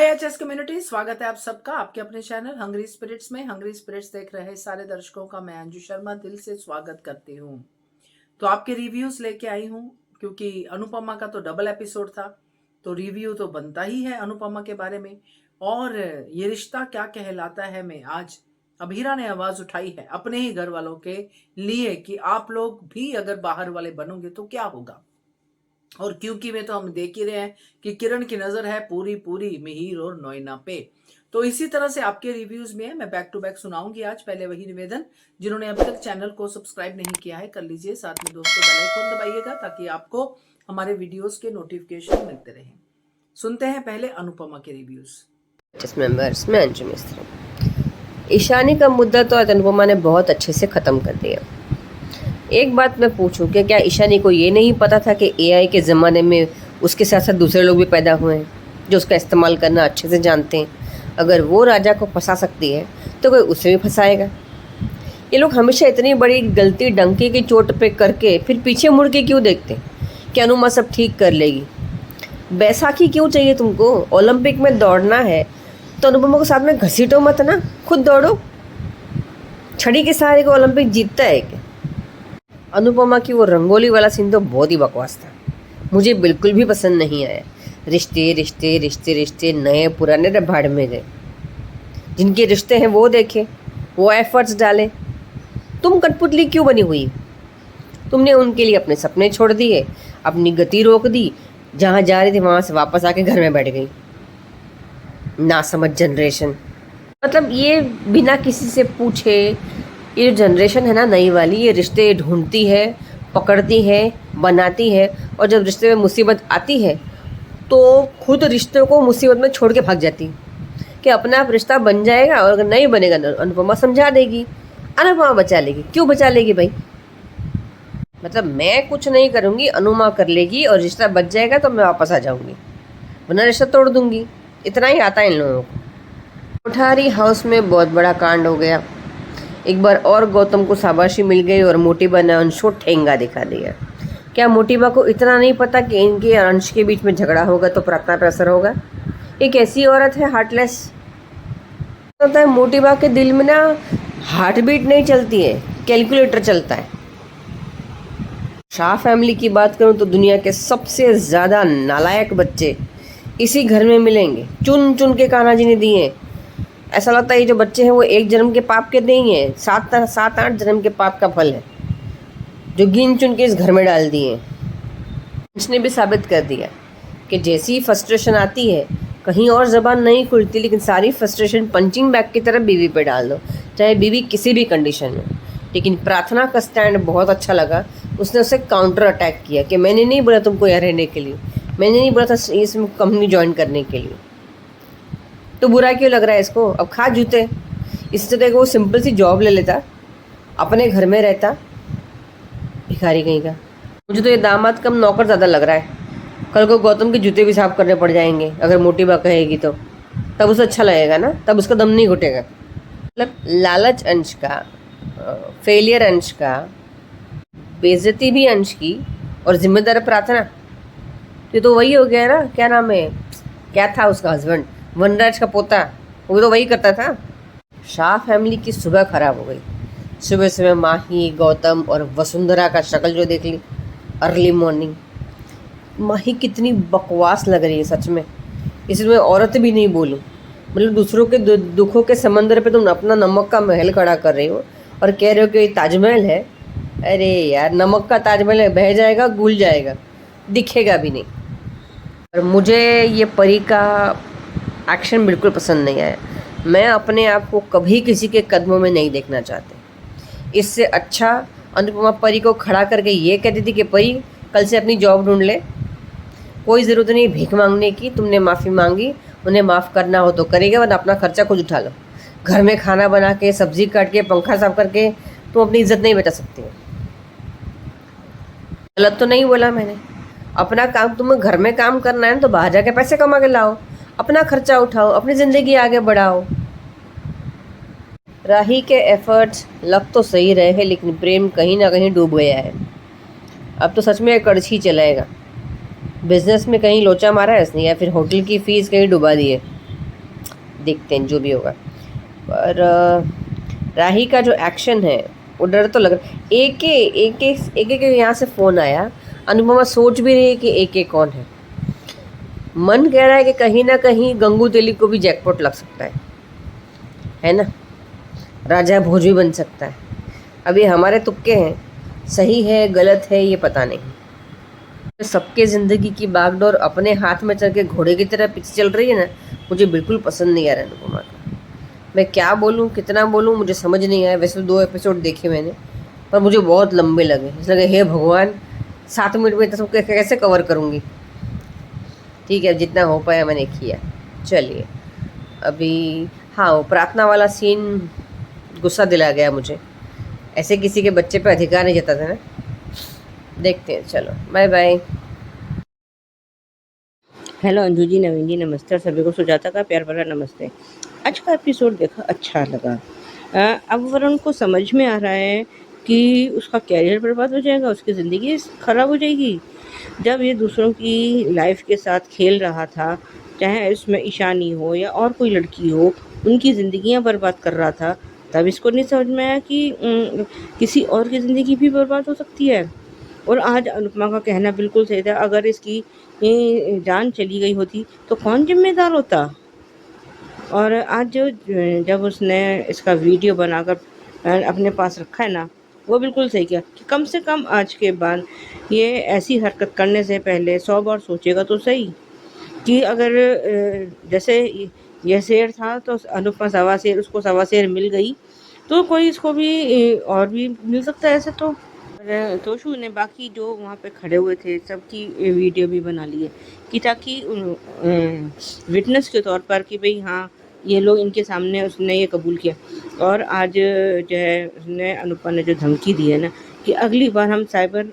हाय HS community, स्वागत है आप सबका आपके अपने चैनल हंग्री स्पिरिट्स में। हंग्री स्पिरिट्स देख रहे सारे दर्शकों का मैं अंजू शर्मा दिल से स्वागत करती हूँ। तो आपके रिव्यूज लेके आई हूँ क्योंकि अनुपमा का तो डबल एपिसोड था, तो रिव्यू तो बनता ही है अनुपमा के बारे में। और ये रिश्ता क्या कहलाता है में आज अभीरा ने आवाज उठाई है अपने ही घर वालों के लिए कि आप लोग भी अगर बाहर वाले बनोगे तो क्या होगा। और क्योंकि में तो हम देख ही रहे हैं कि किरण की नजर है पूरी पूरी मिहिर और नोएना पे। तो इसी तरह से आपके रिव्यूज में है, मैं बैक टू बैक सुनाऊंगी आज। पहले वही निवेदन, जिन्होंने अभी तक चैनल को सब्सक्राइब नहीं किया है कर लीजिए, साथ में दोस्तों बेल आइकन दबाइएगा ताकि आपको हमारे वीडियोस के नोटिफिकेशन मिलते रहें। सुनते हैं पहले अनुपमा के रिव्यूज। मेंबर्स, मैं अंजू मिश्रा। ईशानी का मुद्दा तो आज अनुपमा ने बहुत अच्छे से ख़त्म कर दिया। एक बात मैं पूछूं कि क्या ईशानी को ये नहीं पता था कि एआई के ज़माने में उसके साथ साथ दूसरे लोग भी पैदा हुए हैं जो उसका इस्तेमाल करना अच्छे से जानते हैं। अगर वो राजा को फंसा सकती है तो कोई उसे भी फंसाएगा। ये लोग हमेशा इतनी बड़ी गलती डंके की चोट पे करके फिर पीछे मुड़ के क्यों देखते हैं कि अनुमा सब ठीक कर लेगी। बैसाखी क्यों चाहिए तुमको? ओलंपिक में दौड़ना है तो अनुपमा को साथ में घसीटो मत ना, खुद दौड़ो। छड़ी के सहारे को ओलंपिक जीतता है क्या? अनुपमा की वो रंगोली वाला सीन तो बहुत ही बकवास था, मुझे बिल्कुल भी पसंद नहीं आया। रिश्ते रिश्ते रिश्ते रिश्ते नए पुराने भाड़ में गए। जिनके रिश्ते हैं वो देखे, वो एफर्ट्स डाले। तुम कठपुतली क्यों बनी हुई? तुमने उनके लिए अपने सपने छोड़ दिए, अपनी गति रोक दी, जहाँ जा रही थी वहाँ से वापस आके घर में बैठ गई। ना समझ जनरेशन, मतलब ये बिना किसी से पूछे ये जो जनरेशन है ना नई वाली, ये रिश्ते ढूंढती है, पकड़ती है, बनाती है, और जब रिश्ते में मुसीबत आती है तो खुद रिश्तों को मुसीबत में छोड़ के भाग जाती है कि अपना आप रिश्ता बन जाएगा और अगर नहीं बनेगा अनुपमा समझा देगी, अनुपमा बचा लेगी। क्यों बचा लेगी भाई? मतलब मैं कुछ नहीं करूँगी, अनुपमा कर लेगी और रिश्ता बच जाएगा तो मैं वापस आ जाऊँगी, वरना रिश्ता तोड़ दूँगी। इतना ही आता है इन लोगों को। कोठारी हाउस में बहुत बड़ा कांड हो गया। एक बार और गौतम को शाबाशी मिल गई और मोटीबा ने अंश को ठेंगा दिखा दिया। क्या मोटीबा को इतना नहीं पता कि इनके और अंश के बीच में झगड़ा होगा तो प्रार्थना पर असर होगा? एक ऐसी औरत है हार्टलेस। होता है मोटीबा के दिल में ना हार्ट बीट नहीं चलती है, कैलकुलेटर चलता है। शाह फैमिली की बात करूं तो दुनिया के सबसे ज़्यादा नालायक बच्चे इसी घर में मिलेंगे। चुन चुन के कान्हा जी ने दिए। ऐसा लगता है ये जो बच्चे हैं वो एक जन्म के पाप के नहीं है, सात आठ जन्म के पाप का फल है जो गिन चुन के इस घर में डाल दिए। इसने भी साबित कर दिया कि जैसी फ्रस्ट्रेशन आती है कहीं और ज़बान नहीं खुलती, लेकिन सारी फ्रस्ट्रेशन पंचिंग बैग की तरफ बीवी पे डाल दो, चाहे बीवी किसी भी कंडीशन में। लेकिन प्रार्थना का स्टैंड बहुत अच्छा लगा। उसने उसे काउंटर अटैक किया कि मैंने नहीं बोला तुमको यहाँ रहने के लिए, मैंने नहीं बोला था इसमें कंपनी ज्वाइन करने के लिए, तो बुरा क्यों लग रहा है इसको? अब खा जूते। इससे तो वो सिंपल सी जॉब ले लेता, अपने घर में रहता, भिखारी कहीं का। मुझे तो ये दामाद कम नौकर ज़्यादा लग रहा है। कल को गौतम के जूते भी साफ करने पड़ जाएंगे अगर मोटीबा कहेगी तो, तब उसे अच्छा लगेगा ना, तब उसका दम नहीं घुटेगा। मतलब लालच अंश का, फेलियर अंश का, बेइज्जती भी अंश की, और जिम्मेदार प्रार्थना। ये तो वही हो गया ना, क्या नाम है, क्या था उसका हस्बैंड, वनराज का पोता, वो तो वही करता था। शाह फैमिली की सुबह खराब हो गई। सुबह सुबह माही, गौतम और वसुंधरा का शक्ल जो देख ली अर्ली मॉर्निंग। माही कितनी बकवास लग रही है सच में। इसमें औरत भी नहीं बोलूँ, मतलब दूसरों के दुखों के समंदर पे तुम अपना नमक का महल खड़ा कर रही हो और कह रहे हो कि ताजमहल है। अरे यार, नमक का ताजमहल है, बह जाएगा, घुल जाएगा, दिखेगा भी नहीं। और मुझे ये परी का एक्शन बिल्कुल पसंद नहीं आया। मैं अपने आप को कभी किसी के कदमों में नहीं देखना चाहती। इससे अच्छा अनुपमा परी को खड़ा करके ये कहती थी कि परी कल से अपनी जॉब ढूंढ ले, कोई ज़रूरत नहीं भीख मांगने की। तुमने माफ़ी मांगी, उन्हें माफ़ करना हो तो करेगा, वरना अपना खर्चा खुद उठा लो। घर में खाना बना के, सब्जी काट के, पंखा साफ करके तुम अपनी इज्जत नहीं बचा सकती हो। गलत तो नहीं बोला मैंने। अपना काम, तुम्हें घर में काम करना है तो बाहर जाके पैसे कमा के लाओ, अपना खर्चा उठाओ, अपनी ज़िंदगी आगे बढ़ाओ। राही के एफर्ट्स लग तो सही रहे हैं, लेकिन प्रेम कहीं ना कहीं डूब गया है। अब तो सच में एक कड़छी चलाएगा। बिजनेस में कहीं लोचा मारा है इसने, या फिर होटल की फीस कहीं डुबा दी है। देखते हैं जो भी होगा। पर राही का जो एक्शन है वो डर तो लग रहा है। एक यहाँ से फ़ोन आया, अनुपमा सोच भी रही है कि एक कौन मन कह रहा है कि कहीं ना कहीं गंगू तेली को भी जैकपॉट लग सकता है ना, राजा भोज भी बन सकता है। अभी हमारे तुक्के हैं, सही है गलत है ये पता नहीं। सबके ज़िंदगी की बागडोर अपने हाथ में चल के घोड़े की तरह पीछे चल रही है ना, मुझे बिल्कुल पसंद नहीं आ रहा अनुपमा का। मैं क्या बोलूँ कितना बोलूँ मुझे समझ नहीं आया। वैसे 2 एपिसोड देखे मैंने, पर मुझे बहुत लंबे लगे। इसलिए लगे हे भगवान 7 मिनट में तो कैसे कवर करूँगी। ठीक है, जितना हो पाया मैंने किया। चलिए अभी हाँ, वो प्रार्थना वाला सीन गुस्सा दिला गया मुझे। ऐसे किसी के बच्चे पे अधिकार नहीं जताते ना। देखते हैं, चलो bye bye. Hello Anju ji, नवीन जी नमस्ते, और सभी को सुजाता का प्यार भरा नमस्ते। आज का एपिसोड देखा, अच्छा लगा। अब वरुण को समझ में आ रहा है कि उसका कैरियर बर्बाद हो जाएगा, उसकी ज़िंदगी ख़राब हो जाएगी। जब ये दूसरों की लाइफ के साथ खेल रहा था, चाहे इसमें ईशानी हो या और कोई लड़की हो, उनकी ज़िंदगियां बर्बाद कर रहा था, तब इसको नहीं समझ में आया कि किसी और की ज़िंदगी भी बर्बाद हो सकती है। और आज अनुपमा का कहना बिल्कुल सही था, अगर इसकी जान चली गई होती तो कौन जिम्मेदार होता। और आज जब उसने इसका वीडियो बनाकर अपने पास रखा है ना, वो बिल्कुल सही किया कि कम से कम आज के बाद ये ऐसी हरकत करने से पहले 100 बार सोचेगा तो सही कि अगर जैसे ये शेर था तो अनुपमा सवा शेर, उसको सवा शेर मिल गई तो कोई इसको भी और भी मिल सकता है ऐसे तो। तोशु ने बाकी जो वहाँ पे खड़े हुए थे सबकी वीडियो भी बना ली है कि ताकि विटनेस के तौर पर कि भाई हाँ ये लोग इनके सामने उसने ये कबूल किया। और आज जो है उसने अनुपमा ने जो धमकी दी है ना कि अगली बार हम साइबर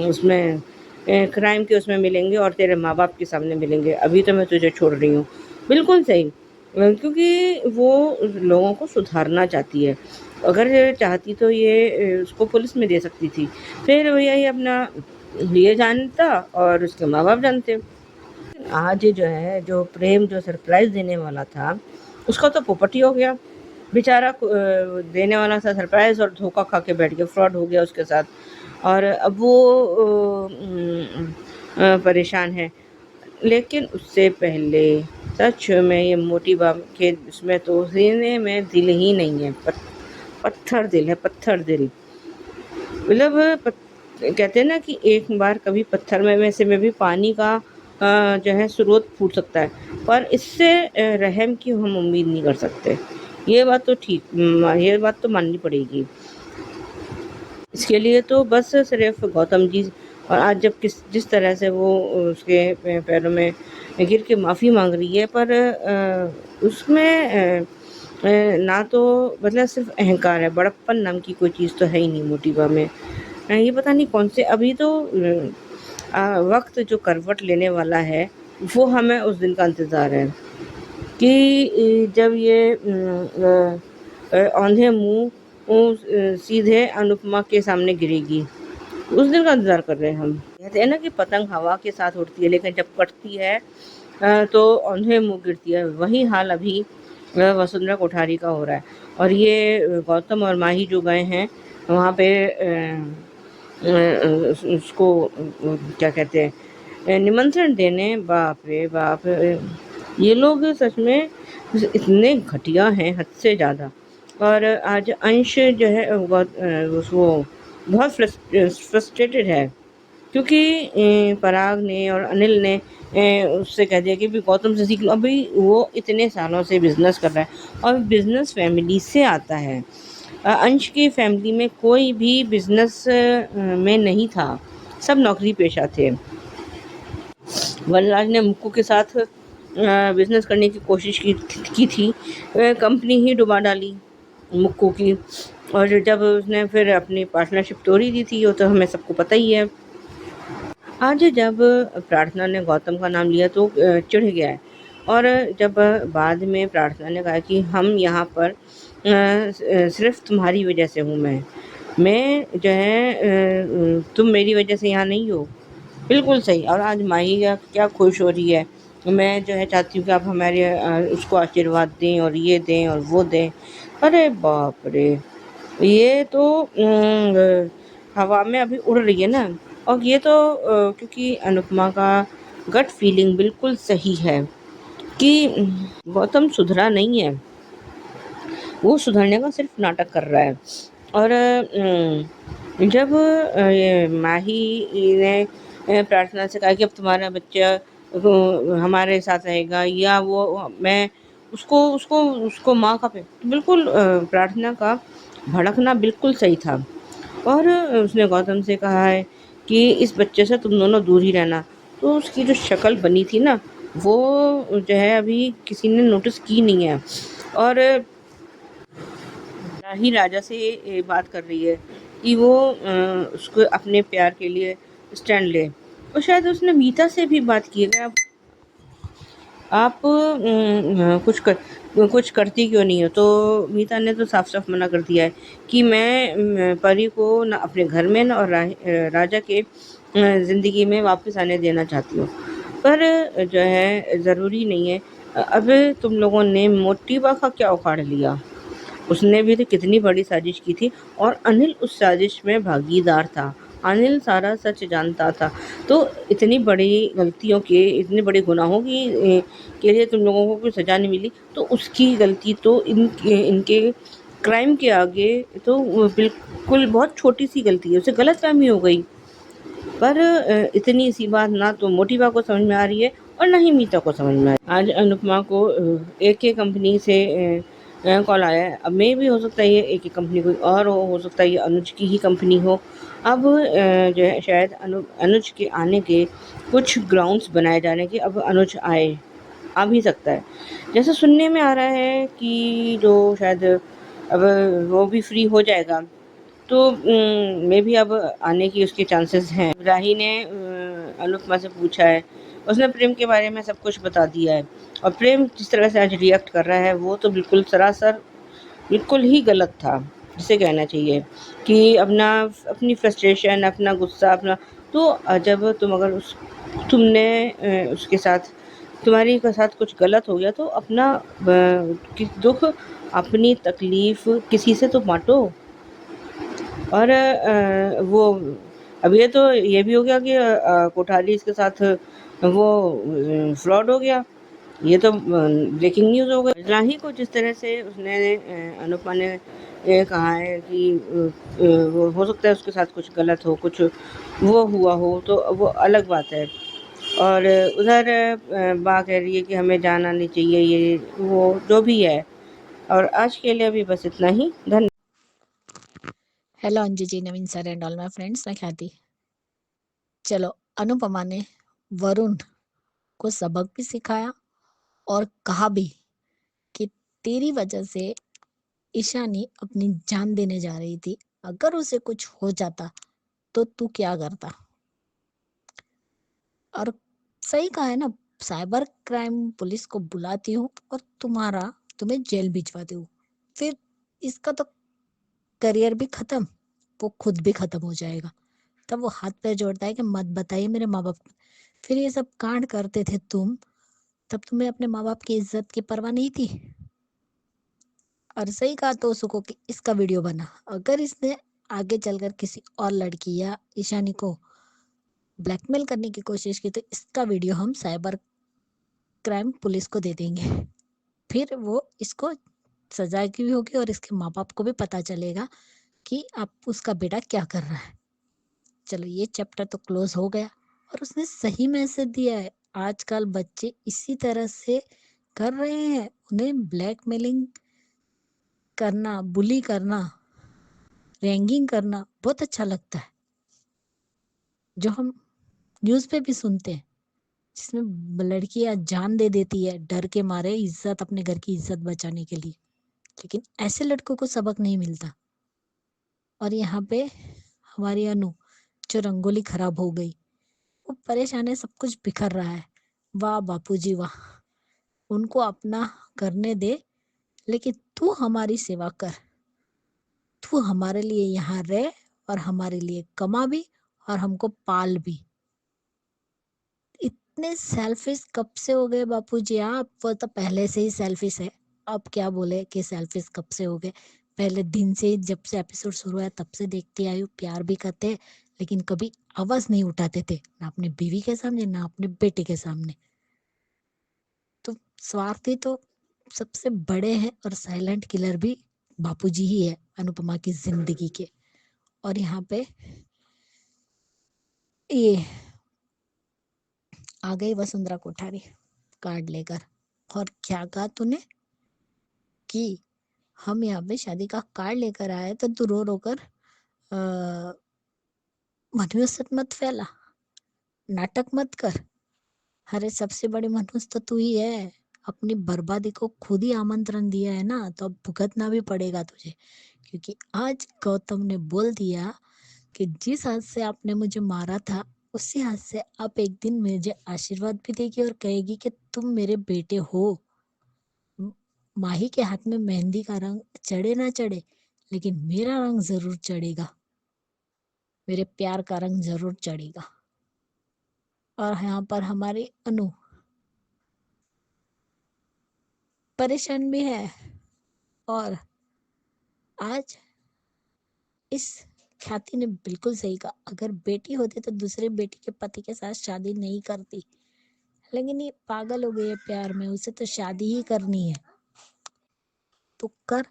उसमें क्राइम के उसमें मिलेंगे और तेरे माँ बाप के सामने मिलेंगे, अभी तो मैं तुझे छोड़ रही हूँ। बिल्कुल सही, क्योंकि वो लोगों को सुधारना चाहती है। अगर चाहती तो ये उसको पुलिस में दे सकती थी, फिर वो यही अपना ये जानता और उसके माँ बाप जानते। आज जो है जो प्रेम जो सरप्राइज़ देने वाला था उसका तो पोपट ही हो गया बेचारा। देने वाला था सरप्राइज़ और धोखा खा के बैठ गया, फ्रॉड हो गया उसके साथ। और अब वो परेशान है। लेकिन उससे पहले सच में ये मोटी बाप के इसमें तो सीने में दिल ही नहीं है, पत्थर दिल है, पत्थर दिल। मतलब कहते हैं ना कि एक बार कभी पत्थर में भी पानी का जो है स्रोत फूट सकता है, पर इससे रहम की हम उम्मीद नहीं कर सकते। ये बात तो ठीक, ये बात तो माननी पड़ेगी। इसके लिए तो बस सिर्फ गौतम जी, और आज जब जिस तरह से वो उसके पैरों में गिर के माफ़ी मांग रही है, पर उसमें ना तो मतलब सिर्फ अहंकार है, बड़प्पन नाम की कोई चीज़ तो है ही नहीं मोटिवा में। ये पता नहीं कौन से अभी तो वक्त जो करवट लेने वाला है वो हमें उस दिन का इंतज़ार है कि जब ये औंधे मुँह सीधे अनुपमा के सामने गिरेगी, उस दिन का इंतज़ार कर रहे हैं हम। कहते हैं ना कि पतंग हवा के साथ उड़ती है लेकिन जब कटती है तो औंधे मुँह गिरती है। वही हाल अभी वसुंधरा कोठारी का हो रहा है। और ये गौतम और माही जो गए हैं वहाँ पे उसको क्या कहते हैं निमंत्रण देने, बाप रे बाप, ये लोग सच में इतने घटिया हैं हद से ज़्यादा। और आज अंश जो है वो बहुत फ्रस्ट्रेटेड है क्योंकि पराग ने और अनिल ने उससे कह दिया कि भी गौतम से सीख लो। अभी वो इतने सालों से बिज़नेस कर रहा है और बिज़नेस फैमिली से आता है। अंश की फैमिली में कोई भी बिज़नेस में नहीं था, सब नौकरी पेशा थे। वनराज ने मुक्कू के साथ बिज़नेस करने की कोशिश की थी, कंपनी ही डुबा डाली मुक्कू की। और जब उसने फिर अपनी पार्टनरशिप तोड़ी दी थी वो तो हमें सबको पता ही है। आज जब प्रार्थना ने गौतम का नाम लिया तो चिढ़ गया है। और जब बाद में प्रार्थना ने कहा कि हम यहाँ पर सिर्फ तुम्हारी वजह से हूँ, मैं जो है तुम मेरी वजह से यहाँ नहीं हो। बिल्कुल सही। और आज माही क्या खुश हो रही है मैं जो है चाहती हूँ कि आप हमारे उसको आशीर्वाद दें और ये दें और वो दें। अरे बाप रे! ये तो हवा में अभी उड़ रही है ना। और ये तो क्योंकि अनुपमा का गट फीलिंग बिल्कुल सही है कि गौतम सुधरा नहीं है, वो सुधरने का सिर्फ नाटक कर रहा है। और जब ये माही ने प्रार्थना से कहा कि अब तुम्हारा बच्चा हमारे साथ रहेगा, या वो मैं उसको उसको उसको माँ का तो बिल्कुल प्रार्थना का भड़कना बिल्कुल सही था। और उसने गौतम से कहा है कि इस बच्चे से तुम दोनों दूर ही रहना। तो उसकी जो शक्ल बनी थी ना, वो जो है अभी किसी ने नोटिस की नहीं है। और ही राजा से बात कर रही है कि वो उसको अपने प्यार के लिए स्टैंड ले। और शायद उसने मीता से भी बात की है। आप कुछ करती क्यों नहीं हो? तो मीता ने तो साफ साफ मना कर दिया है कि मैं परी को ना अपने घर में ना और राजा के ज़िंदगी में वापस आने देना चाहती हूँ। पर जो है ज़रूरी नहीं है। अब तुम लोगों ने मोटिवा का क्या उखाड़ लिया? उसने भी तो कितनी बड़ी साजिश की थी, और अनिल उस साजिश में भागीदार था। अनिल सारा सच जानता था। तो इतनी बड़ी गलतियों के, इतने बड़े गुनाहों के लिए तुम लोगों को कोई सज़ा नहीं मिली, तो उसकी गलती तो इनके क्राइम के आगे तो वो बिल्कुल बहुत छोटी-सी गलती है, उसे गलतफ़हमी हो गई। पर इतनी सी बात ना तो मोटिवा को समझ में आ रही है और ना ही मीता को समझ में आ रही है। आज अनुपमा को AK कंपनी से कॉल आया है। अब मे भी हो सकता है ये AK कंपनी कोई और हो सकता है ये अनुज की ही कंपनी हो। अब जो है शायद अनुज के आने के कुछ ग्राउंड्स बनाए जा रहे हैं कि अब अनुज आ भी सकता है। जैसे सुनने में आ रहा है कि जो शायद अब वो भी फ्री हो जाएगा, तो मे बी अब आने की उसके चांसेस हैं। राही ने अनुपमा से पूछा है, उसने प्रेम के बारे में सब कुछ बता दिया है। और प्रेम जिस तरह से आज रिएक्ट कर रहा है वो तो बिल्कुल सरासर बिल्कुल ही गलत था। जिसे कहना चाहिए कि अपनी फ्रस्ट्रेशन, अपना गुस्सा, अपना तो जब तुमने उसके साथ तुम्हारी के साथ कुछ गलत हो गया तो अपना दुख, अपनी तकलीफ किसी से तो बांटो। और वो अब ये भी हो गया कि कोठारी इसके साथ वो फ्रॉड हो गया। ये तो ब्रेकिंग न्यूज़ हो गई। राही को जिस तरह से उसने अनुपमा ने कहा है कि वो हो सकता है उसके साथ कुछ गलत हो, कुछ वो हुआ हो, तो वो अलग बात है। और उधर बा कह रही है कि हमें जाना नहीं चाहिए, ये वो जो भी है। और आज के लिए अभी बस इतना ही। धन्यवाद। Hello Anju ji, Naveen sir and all my friends, मैं ख्याति। चलो, अनुपमा ने वरुण को सबक भी सिखाया और कहा भी कि तेरी वजह से ईशानी अपनी जान देने जा रही थी। अगर उसे कुछ हो जाता तो तू क्या करता? और सही कहा है ना, साइबर क्राइम पुलिस को बुलाती हूँ और तुम्हें जेल भिजवाती हूँ। फिर इसका तो करियर भी खत्म, वो खुद भी खत्म हो जाएगा। तब वो हाथ पैर जोड़ता है कि मत बताइए मेरे माँ बाप। फिर ये सब कांड करते थे तुम, तब तुम्हें अपने माँ बाप की इज्जत की परवाह नहीं थी। और सही कहा तो सुको कि इसका वीडियो बना। अगर इसने आगे चलकर किसी और लड़की या ईशानी को ब्लैकमेल करने की कोशिश की तो इसका वीडियो हम साइबर क्राइम पुलिस को दे देंगे। फिर वो इसको सजा की भी होगी और इसके माँ बाप को भी पता चलेगा कि अब उसका बेटा क्या कर रहा है। चलो, ये चैप्टर तो क्लोज हो गया और उसने सही मैसेज दिया है। आजकल बच्चे इसी तरह से कर रहे हैं, उन्हें ब्लैकमेलिंग करना, बुली करना, रैंगिंग करना बहुत अच्छा लगता है, जो हम न्यूज़ पे भी सुनते हैं, जिसमें लड़कियां जान दे देती है डर के मारे, इज्जत, अपने घर की इज्जत बचाने के लिए। लेकिन ऐसे लड़कों को सबक नहीं मिलता। और यहाँ पे हमारी अनु, जो रंगोली खराब हो गई, वो परेशान है, सब कुछ बिखर रहा है। वाह बापूजी वाह, उनको अपना करने दे, लेकिन तू हमारी सेवा कर। तू हमारे लिए यहाँ रह और हमारे लिए कमा भी और हमको पाल भी। इतने सेल्फिश कब से हो गए बापूजी आप? वो तो पहले से ही सेल्फिश है। अब क्या बोले कि सेल्फिश कब से हो गए? पहले दिन से ही, जब से एपिसोड शुरू हुआ तब से देखती आई हूँ, प्यार भी करते हैं, लेकिन कभी आवाज नहीं उठाते थे, ना अपनी बीवी के सामने ना अपने बेटे के सामने। तो स्वार्थी तो सबसे बड़े हैं, और साइलेंट किलर भी बापूजी ही है अनुपमा की जिंदगी के। और यहाँ पे ये आ गई वसुंधरा कोठारी कार्ड लेकर, और क्या कहा तूने कि हम यहाँ पे शादी का कार्ड लेकर आए, तो तू रो रो कर मनहूसियत मत फैला, नाटक मत कर। अरे सबसे बड़ी मनहूस तो तू ही है, अपनी बर्बादी को खुद ही आमंत्रण दिया है ना, तो अब भुगतना भी पड़ेगा तुझे। क्योंकि आज गौतम ने बोल दिया कि जिस हाथ से आपने मुझे मारा था, उसी हाथ से आप एक दिन मुझे आशीर्वाद भी देगी और कहेगी कि तुम मेरे बेटे हो। माही के हाथ में मेहंदी का रंग चढ़े ना चढ़े, लेकिन मेरा रंग जरूर चढ़ेगा, मेरे प्यार का रंग जरूर चढ़ेगा। और यहाँ पर हमारी अनु परेशान भी है, और आज इस ख्याति ने बिल्कुल सही कहा, अगर बेटी होती तो दूसरे बेटी के पति के साथ शादी नहीं करती, लेकिन ये पागल हो गई है प्यार में, उसे तो शादी ही करनी है। तो कर,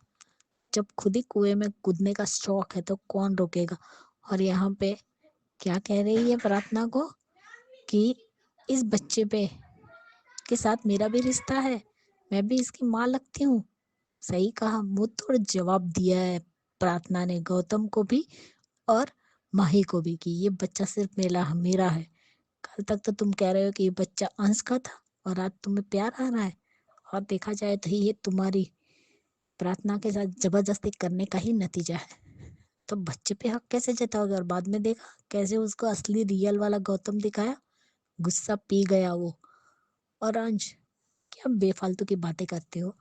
जब खुद ही कुएं में कूदने का शौक है तो कौन रोकेगा। और यहाँ पे क्या कह रही है प्रार्थना को कि इस बच्चे पे के साथ मेरा भी रिश्ता है, मैं भी इसकी माँ लगती हूँ। सही कहा, मुंह तोड़ जवाब दिया है प्रार्थना ने गौतम को भी और माही को भी कि ये बच्चा सिर्फ मेरा है। कल तक तो तुम कह रहे हो कि ये बच्चा अंश का था, और आज तुम्हें प्यार आ रहा है। और देखा जाए तो ये तुम्हारी प्रार्थना के साथ जबरदस्ती करने का ही नतीजा है। तो बच्चे पे हक कैसे जताओगे? और बाद में देखा कैसे उसको असली रियल वाला गौतम दिखाया, गुस्सा पी गया वो। और अंश, क्या बेफालतू की बातें करते हो?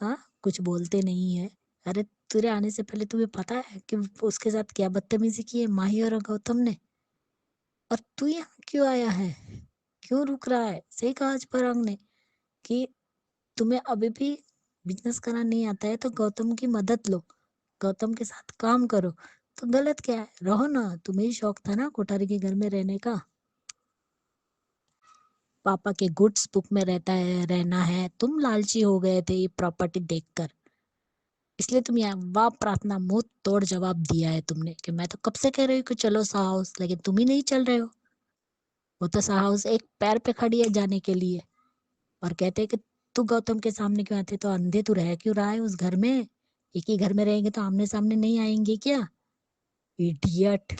हाँ, कुछ बोलते नहीं है। अरे तेरे आने से पहले तुम्हें पता है कि उसके साथ क्या बदतमीजी की है माही और गौतम ने? और तू यहाँ क्यों आया है, क्यों रुक रहा है? सही कहा आज पराग ने कि तुम्हें अभी भी बिजनेस करना नहीं आता है तो गौतम की मदद लो, गौतम के साथ काम करो। तो गलत क्या है, रहो ना, तुम्हें ही शौक था ना कोठारी के घर में रहने का, पापा के गुड्स बुक में रहना है, तुम लालची हो गए थे ये प्रॉपर्टी देखकर, इसलिए तुम यहाँ वाह प्रार्थना मुंह तोड़ जवाब दिया है तुमने कि मैं तो कब से कह रही हूँ कि चलो सा हाउस, लेकिन तुम ही नहीं चल रहे हो। वो तो सा हाउस एक पैर पे खड़ी है जाने के लिए, और कहते हैं कि तू गौतम के सामने क्यों आते, तो अंधे तू रह क्यों रहा है उस घर में? एक ही घर में रहेंगे तो आमने सामने नहीं आएंगे क्या? इडियट।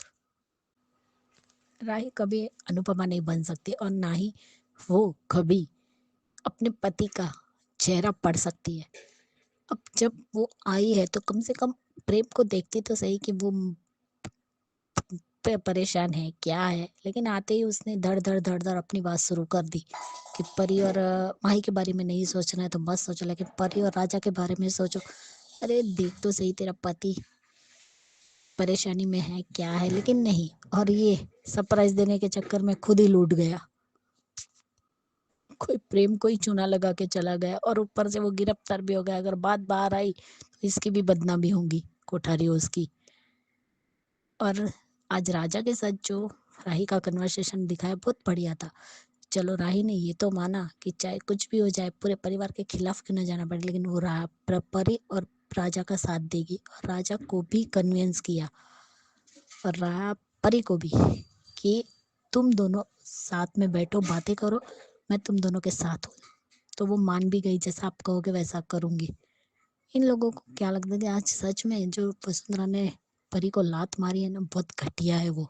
राही कभी अनुपमा नहीं बन सकती, और ना ही वो कभी अपने पति का चेहरा पढ़ सकती है। अब जब वो आई है तो कम से कम प्रेम को देखती तो सही कि वो परेशान है क्या है, लेकिन आते ही उसने धड़ धड़ धड़ धड़ अपनी बात शुरू कर दी कि परी और माही के बारे में नहीं सोचना है तो मत सोचो, लेकिन परी और राजा के बारे में सोचो। अरे देख तो सही, तेरा पति परेशानी में है क्या है, लेकिन नहीं, और ये सरप्राइज देने के चक्कर में खुद ही लूट गया, कोई प्रेम को ही चूना लगा के चला गया, और ऊपर से वो गिरफ्तार भी हो गया। अगर बात बाहर आई तो इसकी भी बदनामी होगी, कोठारी उसकी। और आज राजा के साथ जो राही का कन्वर्सेशन दिखाया बहुत बढ़िया था। चलो राही ने ये तो माना कि चाहे कुछ भी हो जाए पूरे परिवार के खिलाफ क्यों ना जाना पड़े, लेकिन वो परी और राजा का साथ देगी, और राजा को भी कन्विंस किया, और परी को भी, कि तुम दोनों साथ में बैठो बातें करो, मैं तुम दोनों के साथ हूँ। तो वो मान भी गई, जैसा आप कहोगे वैसा करूंगी। इन लोगों को क्या लगता है कि आज सच में जो वसुंधरा ने परी को लात मारी है ना, बहुत घटिया है वो।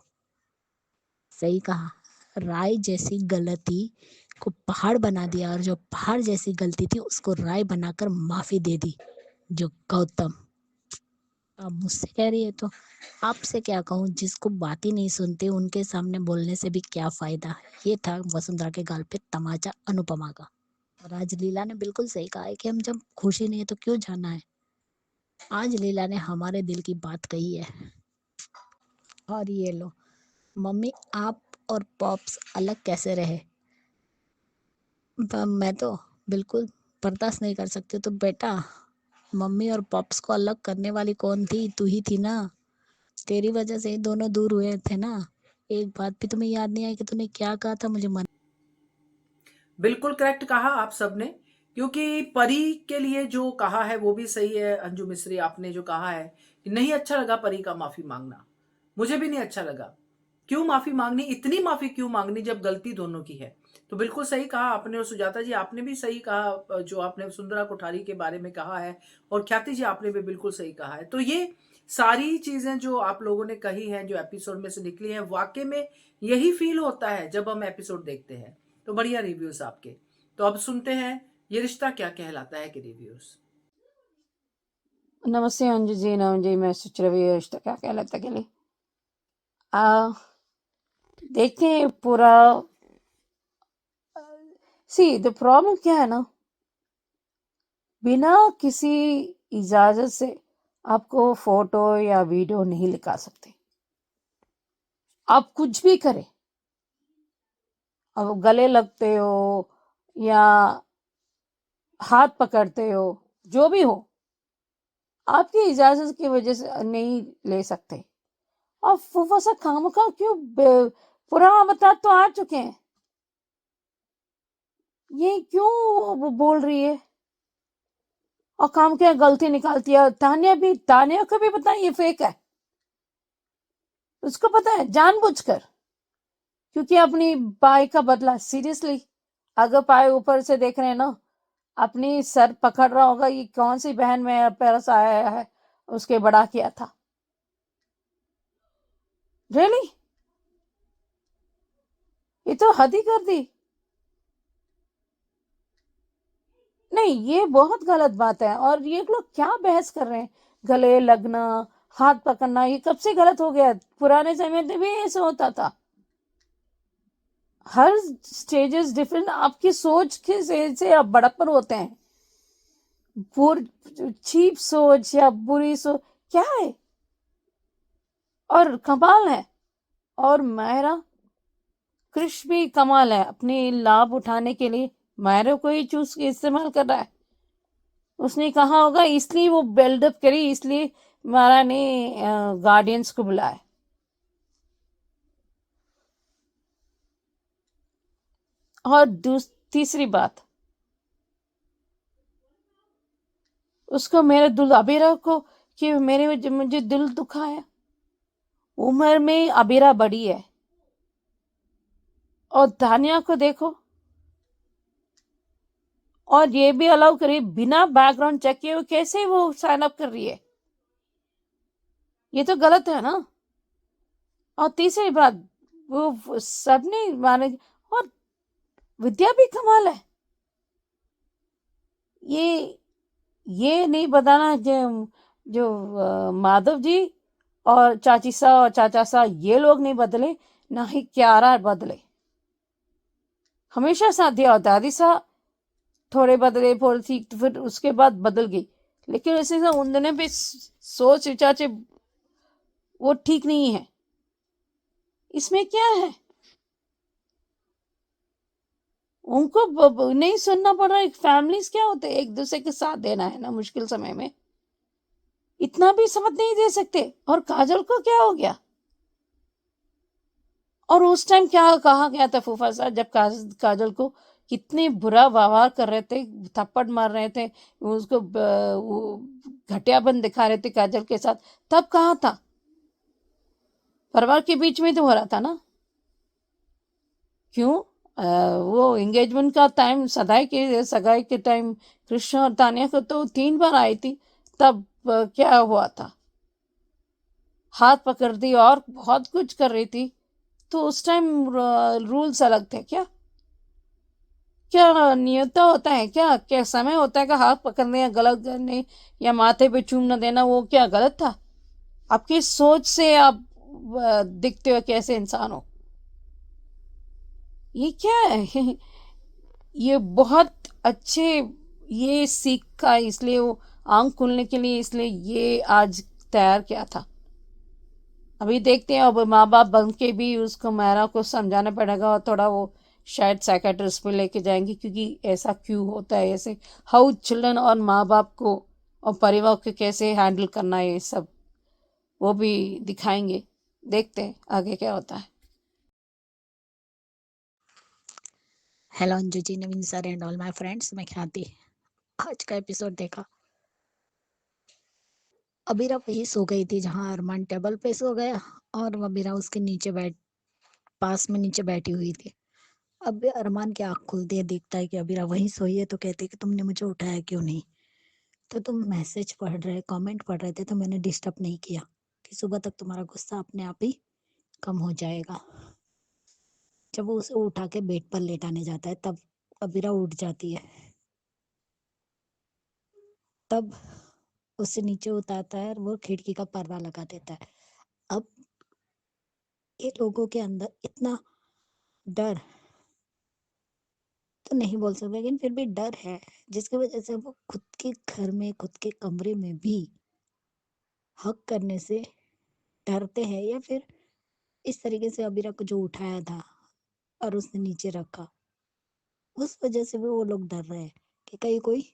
सही कहा, राय जैसी गलती को पहाड़ बना दिया, और जो पहाड़ जैसी गलती थी उसको राय बनाकर माफी दे दी जो गौतम। अब मुझसे कह रही है तो आपसे क्या कहूँ, जिसको बात ही नहीं सुनते उनके सामने बोलने से भी क्या फायदा। ये था वसुंधरा के गाल पे तमाचा अनुपमा का। और आज लीला ने बिल्कुल सही कहा है कि हम जब खुशी नहीं है तो क्यों जाना है। आज लीला ने हमारे दिल की बात कही है। और ये लो मम्मी, आप और पॉप्स अलग कैसे रहे? मैं तो बिल्कुल बर्दाश्त नहीं कर सकती। तो बेटा, मम्मी और पॉप्स को अलग करने वाली कौन थी? तू ही थी ना। तेरी वजह से ही दोनों दूर हुए थे ना। एक बात भी तुम्हें याद नहीं आई कि तूने क्या कहा था मुझे मन। बिल्कुल करेक्ट कहा आप सबने, क्योंकि परी के लिए जो कहा है वो भी सही है। अंजू मिश्री, आपने जो कहा है कि नहीं अच्छा लगा परी का माफी मांगना, मुझे भी नहीं अच्छा लगा। क्यों माफी मांगनी, इतनी माफी क्यों मांगनी जब गलती दोनों की है? तो बिल्कुल सही कहा आपने। और सुजाता जी आपने भी सही कहा जो आपने सुंदरा कोठारी के बारे में कहा है, और ख्याति जी आपने भी बिल्कुल सही कहा है। तो ये सारी चीजें जो आप लोगों ने कही हैं, जो एपिसोड में से निकली हैं, वाकई में यही फील होता है जब हम एपिसोड देखते हैं। तो बढ़िया रिव्यूज आपके। तो अब सुनते हैं ये रिश्ता क्या कहलाता है के रिव्यूज। नमस्ते अंजू जी, नमन जी, मैं सोच रही रिश्ता क्या कहलाता के लिए आ देखते हैं पूरा। सी द प्रॉब्लम क्या है ना, बिना किसी इजाजत से आपको फोटो या वीडियो नहीं लिखा सकते। आप कुछ भी करें, अब गले लगते हो या हाथ पकड़ते हो, जो भी हो, आपकी इजाजत की वजह से नहीं ले सकते। और फूफा सा काम का क्यों पुराना बता तो आ चुके हैं, ये क्यों वो बोल रही है और काम क्या गलती निकालती है। तानिया को भी पता है ये फेक है, उसको पता है जानबूझकर, क्योंकि अपनी पाई का बदला। सीरियसली, अगर पाए ऊपर से देख रहे हैं ना, अपनी सर पकड़ रहा होगा ये कौन सी बहन में पैरस आया है, उसके बड़ा किया था। रियली, ये तो हद ही कर दी। नहीं, ये बहुत गलत बात है। और ये लोग क्या बहस कर रहे हैं, गले लगना, हाथ पकड़ना, ये कब से गलत हो गया? पुराने समय में भी ऐसा होता था। हर स्टेजेस डिफरेंट, आपकी सोच के से आप बड़प्पन होते हैं। चीप सोच या बुरी सोच क्या है? और कमाल है, और मायरा कृष भी कमाल है, अपनी लाभ उठाने के लिए मायरा को ही चूज इस्तेमाल कर रहा है। उसने कहा होगा इसलिए वो बिल्डअप करी, इसलिए मारा ने गार्डियंस को बुलाया। और तीसरी बात, उसको मेरे दिल अबीरा को कि मुझे दिल दुखाया। उम्र में अबीरा बड़ी है, और तानिया को देखो, और ये भी अलाउ करिए बिना बैकग्राउंड चेक किए कैसे वो साइन अप कर रही है, ये तो गलत है ना। और तीसरी बात, वो सबने माने, और विद्या भी कमाल है। ये नहीं बताना जो माधव जी और चाची सा और चाचा सा ये लोग नहीं बदले, ना ही क्यारा बदले, हमेशा साथ दिया। और दादी सा थोड़े बदले थोड़ी थी, तो फिर उसके बाद बदल गई, लेकिन ऐसे उन दोनों पे सोच विचार से वो ठीक नहीं है। इसमें क्या है, उनको नहीं सुनना पड़ रहा है। फैमिलीज क्या होते हैं, एक दूसरे के साथ देना है ना मुश्किल समय में, इतना भी समझ नहीं दे सकते। और काजल को क्या हो गया? और उस टाइम क्या कहा गया था फूफा साहब, जब काजल को कितने बुरा व्यवहार कर रहे थे, थप्पड़ मार रहे थे, उसको घटियापन दिखा रहे थे काजल के साथ, तब कहा था? परिवार के बीच में तो हो रहा था ना। क्यों? वो एंगेजमेंट का टाइम, सगाई के टाइम कृष्ण और तानिया को तो 3 बार आई थी, तब क्या हुआ था? हाथ पकड़ दी और बहुत कुछ कर रही थी, तो उस टाइम रूल्स अलग थे क्या? क्या नियता होता है क्या समय होता है कि हाथ पकड़ने या गलत करने या माथे पे चूम न देना, वो क्या गलत था? आपकी सोच से आप दिखते हो कैसे इंसान हो, ये क्या है? ये बहुत अच्छे, ये सीख का, इसलिए वो आंख खुलने के लिए, इसलिए ये आज तैयार किया था। अभी देखते हैं, अब माँ बाप बन के भी उसको मायरा को समझाना पड़ेगा, और थोड़ा वो शायद साइकेट्रिस्ट पे लेके जाएंगे, क्योंकि ऐसा क्यों होता है, ऐसे हाउ चिल्ड्रन और माँ बाप को और परिवार को कैसे हैंडल करना है, ये सब वो भी दिखाएंगे। देखते हैं आगे क्या होता है। Hello Anju ji, Naveen sir and all my friends, मैं ख्याति। आज का एपिसोड देखा। अबीरा वही सो गई थी जहां अरमान टेबल पे सो गया और अबीरा उसके पास में नीचे बैठी हुई थी। अब अरमान की आँख खुलती है, देखता है कि अबीरा वहीं सोई है, तो कहते है कि तुमने मुझे उठाया क्यों नहीं? तो तुम मैसेज पढ़ रहे, कमेंट पढ़ रहे थे, तो मैंने डिस्टर्ब नहीं किया कि सुबह तक तुम्हारा गुस्सा अपने आप ही कम हो जाएगा। जब वो उसे उठा के बेड पर लेटाने जाता है तब अबीरा उठ जाती है। तब उसे नीचे उतारता है और वो खिड़की का पर्दा लगा देता है। अब ये लोगों के अंदर इतना डर तो नहीं बोल सकते, लेकिन फिर भी डर है, जिसकी वजह से वो खुद के घर में, खुद के कमरे में भी हक करने से डरते हैं, या फिर इस तरीके से अबीरा को जो उठाया था और उसने नीचे रखा, उस वजह से भी वो लोग डर रहे हैं कि कहीं कोई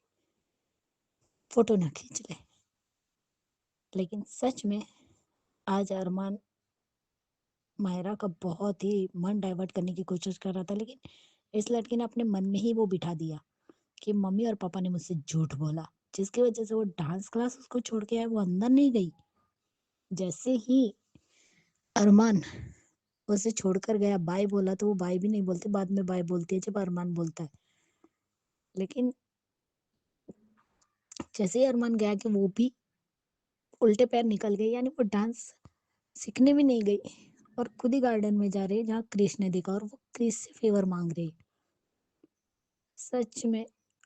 फोटो ना खींच ले। लेकिन सच में आज अरमान मायरा का बहुत ही मन डाइवर्ट करने की कोशिश कर रहा था, लेकिन इस लड़की ने अपने मन में ही वो बिठा दिया कि मम्मी और पापा ने मुझसे झूठ बोला, जिसकी वजह से वो डांस क्लास उसको छोड़ के आया, वो अंदर नहीं गई। जैसे ही अरमान उसे छोड़कर गया, बाय बोला, तो वो बाय भी नहीं बोलती, बाद में बाय बोलती है जब अरमान बोलता है। लेकिन जैसे ही अरमान गया कि वो भी उल्टे पैर निकल गई, यानी वो डांस सीखने भी नहीं गई और खुद ही गार्डन में जा रही है जहाँ क्रिश ने देखा, और वो क्रिश से फेवर मांग रही है। सच में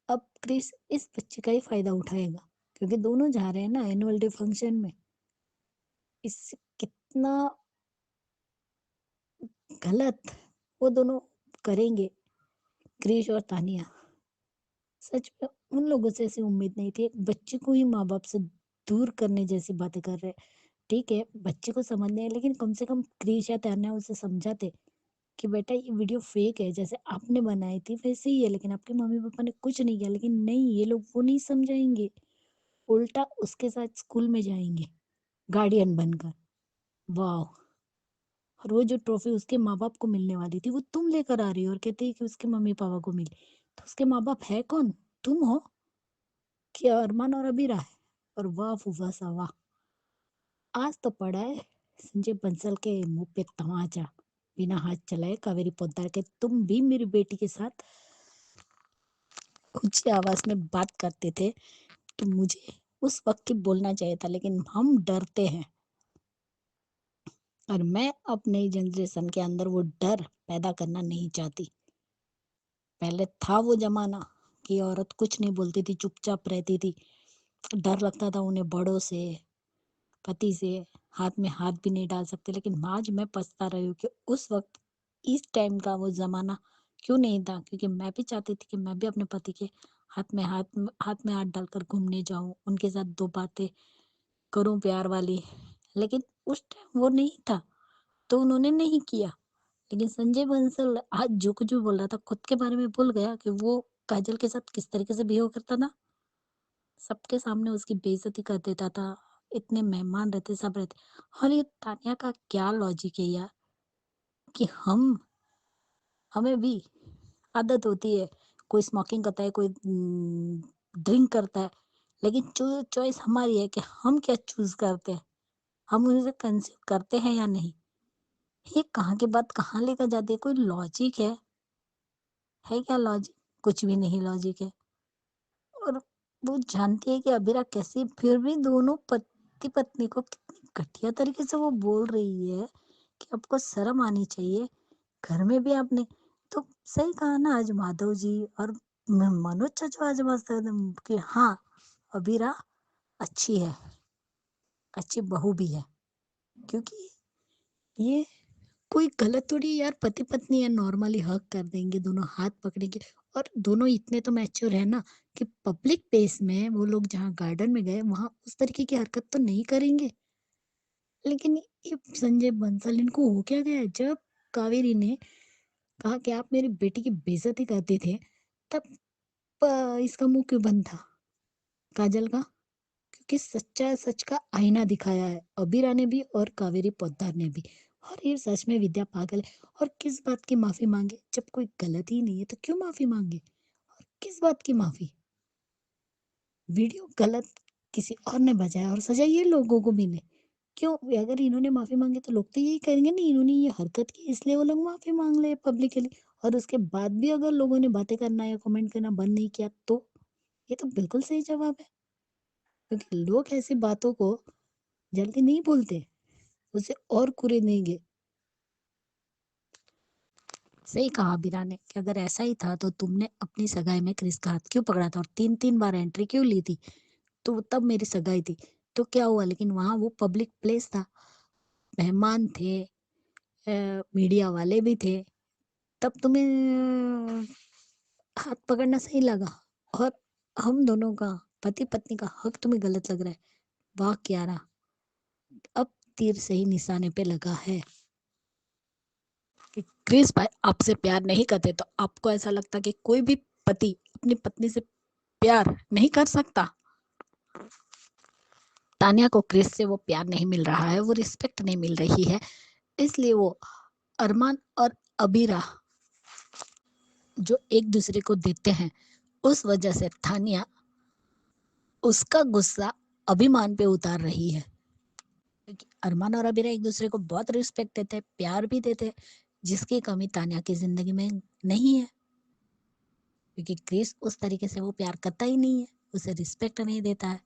अब क्रिश इस बच्चे का ही फायदा उठाएगा, क्योंकि दोनों जा रहे हैं ना एनुअल डे फंक्शन में। इससे कितना गलत वो दोनों करेंगे, क्रिश और तानिया। सच में उन लोगों से ऐसी उम्मीद नहीं थी, एक बच्चे को ही माँ बाप से दूर करने जैसी बातें कर रहे हैं। ठीक है, बच्चे को समझने है, लेकिन कम से कम क्रिश या तानिया उसे समझाते कि बेटा ये वीडियो फेक है, जैसे आपने बनाई थी वैसे ही है, लेकिन आपके मम्मी पापा ने कुछ नहीं किया। लेकिन नहीं, ये लोग वो नहीं समझाएंगे, उल्टा उसके साथ स्कूल में जाएंगे गार्डियन बनकर। वाह! और वो जो ट्रॉफी उसके माँ बाप को मिलने वाली थी, वो तुम लेकर आ रही हो और कहती है कि उसके मम्मी पापा को मिली। तो उसके माँ बाप है कौन? तुम हो कि अरमान और अबीरा है? और वाह फूफा सा वाह! आज तो पड़ा है संजय बंसल के मुंह पे तमाचा, बिना हाथ चलाए कावेरी पोद्दार के तुम भी मेरी बेटी के साथ ऊंची आवाज में बात करते थे। तो मुझे उस वक्त ही बोलना चाहिए था, लेकिन हम डरते हैं, और मैं अब नई जनरेशन के अंदर वो डर पैदा करना नहीं चाहती। पहले था वो जमाना कि औरत कुछ नहीं बोलती थी, चुपचाप रहती थी, डर लगता था उन्हें बड़ों से, पति से, हाथ में हाथ भी नहीं डाल सकते। लेकिन आज मैं पछता रही हूँ कि उस वक्त इस टाइम का वो जमाना क्यों नहीं था, क्योंकि मैं भी चाहती थी कि मैं भी अपने पति के हाथ में हाथ डालकर घूमने जाऊं, उनके साथ दो बातें करूं प्यार वाली। लेकिन उस टाइम वो नहीं था, तो उन्होंने नहीं किया। लेकिन संजय बंसल आज जो कुछ भी बोल रहा था, खुद के बारे में भूल गया कि वो काजल के साथ किस तरीके से बिहेव करता था। सबके सामने उसकी बेइज्जती कर देता था, इतने मेहमान रहते, सब रहते। और ये तानिया का क्या लॉजिक है यार, कि हमें भी आदत होती है, कोई स्मोकिंग करता है, कोई ड्रिंक करता है, लेकिन चॉइस हमारी है कि हम क्या चूज करते हैं, हम उसे कंज्यूम करते हैं या नहीं। ये कहाँ की बात कहाँ लेकर जाती है? कोई लॉजिक है क्या लॉजिक? कुछ भी नहीं लॉजिक है। और वो जानती है कि अबीरा कैसी, फिर भी दोनों पति पत्नी को कितनी घटिया तरीके से वो बोल रही है कि आपको शर्म आनी चाहिए, घर में भी आपने। तो सही कहा ना आज माधव जी और मनोज चाचा, आज मस्त एकदम कि हाँ अबीरा अच्छी है, अच्छी बहू भी है, क्योंकि ये कोई गलत थोड़ी यार, पति पत्नी है, नॉर्मली हक कर देंगे, दोनों हाथ पकड़ेंगे। और दोनों इतने तो मैच्योर है ना कि पब्लिक प्लेस में वो लोग जहाँ गार्डन में गए वहां उस तरीके की हरकत तो नहीं करेंगे। लेकिन ये संजय बंसल, इनको हो क्या गया है? जब कावेरी ने कहा कि आप मेरी बेटी की बेइज्जती करते थे, तब इसका मुंह क्यों बंद था काजल का? क्योंकि सच्चा सच का आईना दिखाया है अबीरा ने भी और कावेरी पोद्दार ने भी। और ये सच में विद्या पागल है। और किस बात की माफी मांगे? जब कोई गलती ही नहीं है तो क्यों माफी मांगे? और किस बात की माफी? वीडियो गलत किसी और ने बजाया और सजा ये लोगों को मिले। क्यों? अगर इन्होंने माफी मांगी तो लोग तो यही कहेंगे, नहीं इन्होंने ये हरकत की इसलिए वो लोग माफी मांग ले पब्लिकली। और उसके बाद भी अगर लोगों ने बातें करना या कमेंट करना बंद नहीं किया तो ये तो बिल्कुल सही जवाब है। क्योंकि लोग ऐसी बातों को जल्दी नहीं भूलते, उसे और कुरेदेंगे। सही कहा अबीरा ने कि अगर ऐसा ही था तो तुमने अपनी सगाई में क्रिस का हाथ क्यों पकड़ा था और 3-3 बार एंट्री क्यों ली थी? तो तब मेरी सगाई थी, तो क्या हुआ? लेकिन वहाँ वो पब्लिक प्लेस था, मेहमान थे, मीडिया वाले भी थे, तब तुम्हें हाथ पकड़ना सही लगा। और हम दोनों का, पति-पत्नी का हक तुम्हें गलत लग रहा है। वाह कियारा! अब तीर सही निशाने पे लगा है कि क्रिस भाई आपसे प्यार नहीं करते तो आपको ऐसा लगता कि कोई भी पति अपनी पत्नी से प्यार नहीं कर सकता? तान्या को क्रिस से वो प्यार नहीं मिल रहा है, वो रिस्पेक्ट नहीं मिल रही है, इसलिए वो अरमान और अबीरा जो एक दूसरे को देते हैं, उस वजह से तान्या उसका गुस्सा अभिमान पे उतार रही है। क्योंकि अरमान और अबीरा एक दूसरे को बहुत रिस्पेक्ट देते हैं, प्यार भी देते हैं, जिसकी कमी तान्या की जिंदगी में नहीं है। क्योंकि क्रिस उस तरीके से वो प्यार करता ही नहीं है, उसे रिस्पेक्ट नहीं देता है।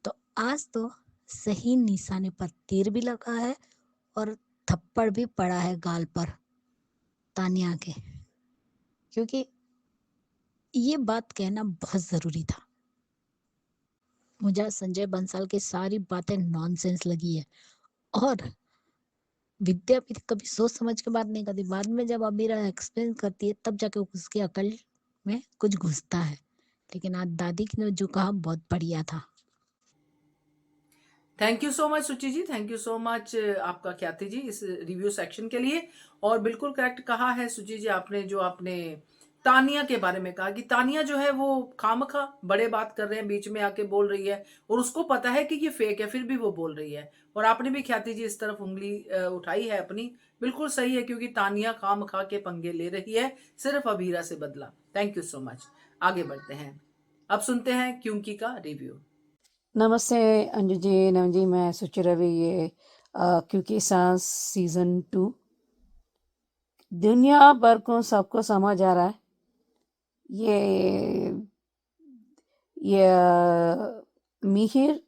तो आज तो सही निशाने पर तीर भी लगा है और थप्पड़ भी पड़ा है गाल पर तान्या के। क्योंकि ये बात कहना बहुत जरूरी था। मुझे संजय बंसल की सारी बातें नॉनसेंस लगी है। और विद्या भी कभी सोच समझ के बात नहीं करती, बाद में जब अबीरा एक्सप्लेन करती है तब जाके उसकी अकल में कुछ घुसता है। लेकिन आज दादी ने जो कहा बहुत बढ़िया था। थैंक यू सो मच सुचि जी, थैंक यू सो मच आपका ख्याति जी इस रिव्यू सेक्शन के लिए। और बिल्कुल करेक्ट कहा है सुचि जी आपने, जो आपने तानिया के बारे में कहा कि तानिया जो है वो खामखा बड़े बात कर रहे हैं, बीच में आके बोल रही है और उसको पता है कि ये फेक है फिर भी वो बोल रही है। और आपने भी ख्याति जी इस तरफ उंगली उठाई है अपनी, बिल्कुल सही है, क्योंकि तानिया खामखा के पंगे ले रही है सिर्फ अबीरा से बदला। Thank you so much. आगे बढ़ते हैं, अब सुनते हैं क्योंकि का रिव्यू। नमस्ते अंजू जी, नम जी, मैं सुचि रवि। ये क्योंकि सांस सीजन 2 दुनिया भर को सबको समझ आ रहा है। ये मिहिर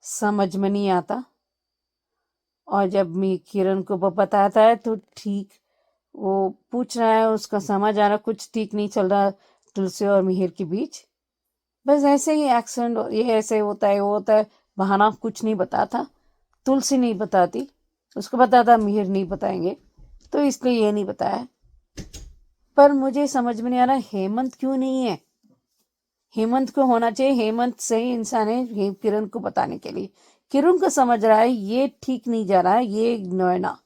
समझ में नहीं आता, और जब किरण को बताता है तो ठीक वो पूछ रहा है, उसका समझ आ रहा कुछ ठीक नहीं चल रहा तुलसी और मिहिर के बीच। बस ऐसे ही एक्सीडेंट, ये ऐसे होता है वो होता है, बहाना कुछ नहीं बताता। तुलसी नहीं बताती, उसको बताता मिहिर नहीं बताएंगे, तो इसलिए ये नहीं बताया। पर मुझे समझ में नहीं आ रहा हेमंत क्यों नहीं है। हेमंत को होना चाहिए, हेमंत सही इंसान है किरण को बताने के लिए। किरण को समझ रहा है ये ठीक नहीं जा रहा है, ये नोएना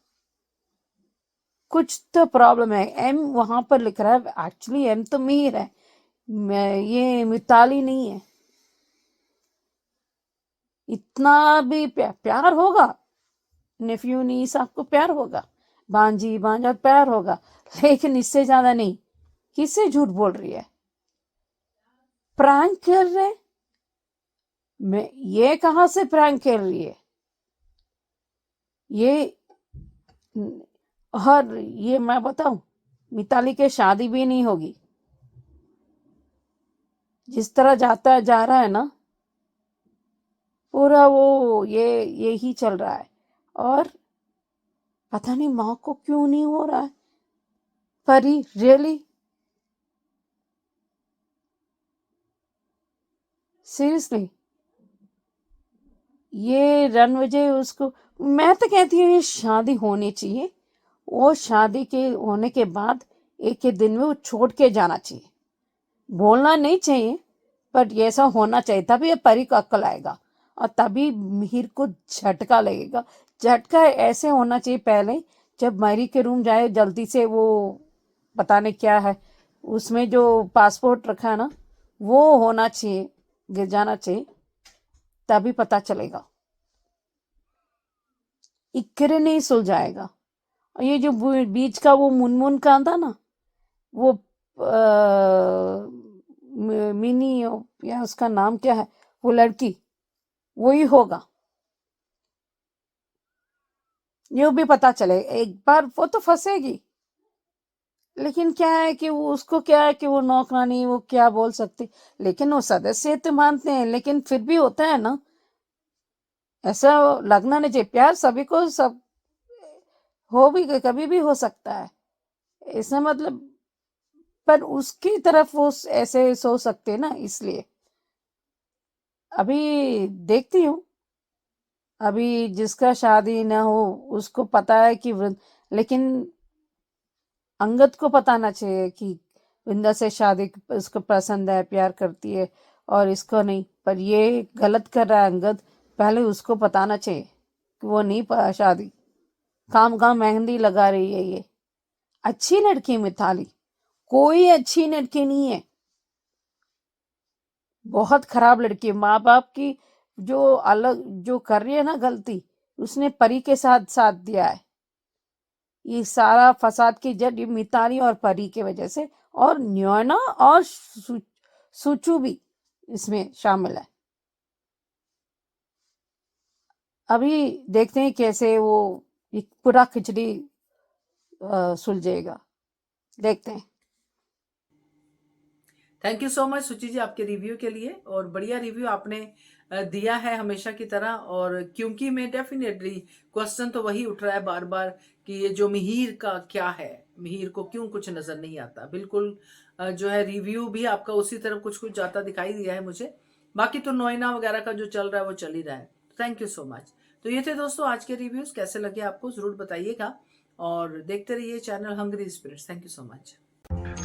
कुछ तो प्रॉब्लम है। एम वहां पर लिख रहा है, एक्चुअली एम तो मिहिर है, ये मिताली नहीं है। इतना भी प्यार होगा, नेफ्यू नीस आपको प्यार होगा, भांजी भांजा प्यार होगा, लेकिन इससे ज्यादा नहीं। किससे झूठ बोल रही है, प्रैंक कर रहे। मैं ये कहां से प्रैंक कर रही है ये? और ये मैं बताऊं, मिताली के शादी भी नहीं होगी। जिस तरह जा रहा है ना पूरा, वो ये ही चल रहा है। और पता नहीं माँ को क्यों नहीं हो रहा है। परी रियली सीरियसली ये रणविजय उसको, मैं तो कहती हूँ ये शादी होनी चाहिए। वो शादी के होने के बाद एक ही दिन में वो छोड़ के जाना चाहिए, बोलना नहीं चाहिए, बट ऐसा होना चाहिए। तभी ये परी को अक्ल आएगा और तभी मिहिर को झटका लगेगा। झटका ऐसे होना चाहिए पहले जब मैरी के रूम जाए जल्दी से, वो पता नहीं क्या है उसमें जो पासपोर्ट रखा है ना, वो होना चाहिए, गिर जाना चाहिए, तभी पता चलेगा। इक्करे नहीं सुलझाएगा। और ये जो बीच का वो मुनमुन का था ना, वो मिनी, या उसका नाम क्या है, वो लड़की, वही होगा। ये भी पता चले एक बार, वो तो फंसेगी। लेकिन क्या है कि वो, उसको क्या है कि वो नौकरानी, वो क्या बोल सकती, लेकिन वो सदस्य तो मानते हैं, लेकिन फिर भी होता है ना, ऐसा लगना नहीं चाहिए। प्यार सभी को, सब हो भी, कभी भी हो सकता है, इसका मतलब, पर उसकी तरफ वो ऐसे सोच सकते ना, इसलिए अभी देखती हूँ। अभी जिसका शादी ना हो उसको पता है कि लेकिन अंगद को पता ना चाहिए कि वृंदा से शादी उसको पसंद है, प्यार करती है, और इसको नहीं। पर ये गलत कर रहा है अंगद, पहले उसको बताना चाहिए कि वो नहीं शादी, काम काम मेहंदी लगा रही है ये। अच्छी लड़की मिताली, कोई अच्छी लड़की नहीं है, बहुत खराब लड़की है। माँ बाप की जो अलग जो कर रही है ना गलती, उसने परी के साथ साथ दिया है। ये सारा फसाद की जड़ मिताली और परी के वजह से, और न्योना और सुचू भी इसमें शामिल है। अभी देखते हैं कैसे वो पूरा खिचड़ी सुलझेगा, देखते हैं। थैंक यू सो मच सुचि जी आपके रिव्यू के लिए, और बढ़िया रिव्यू आपने दिया है हमेशा की तरह। और क्योंकि मैं डेफिनेटली क्वेश्चन तो वही उठ रहा है बार बार कि ये जो मिहिर का क्या है, मिहिर को क्यों कुछ नजर नहीं आता। बिल्कुल जो है रिव्यू भी आपका उसी तरफ कुछ कुछ जाता दिखाई दिया है मुझे। बाकी तो नोएना वगैरह का जो चल रहा है वो चल ही रहा है। Thank you so much. तो ये थे दोस्तों आज के रिव्यूज, कैसे लगे आपको जरूर बताइएगा, और देखते रहिए channel Hungry Spirits. Thank you so much.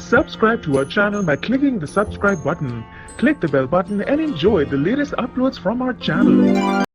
Subscribe to our channel by clicking the subscribe button. Click the bell button and enjoy the latest uploads from our channel.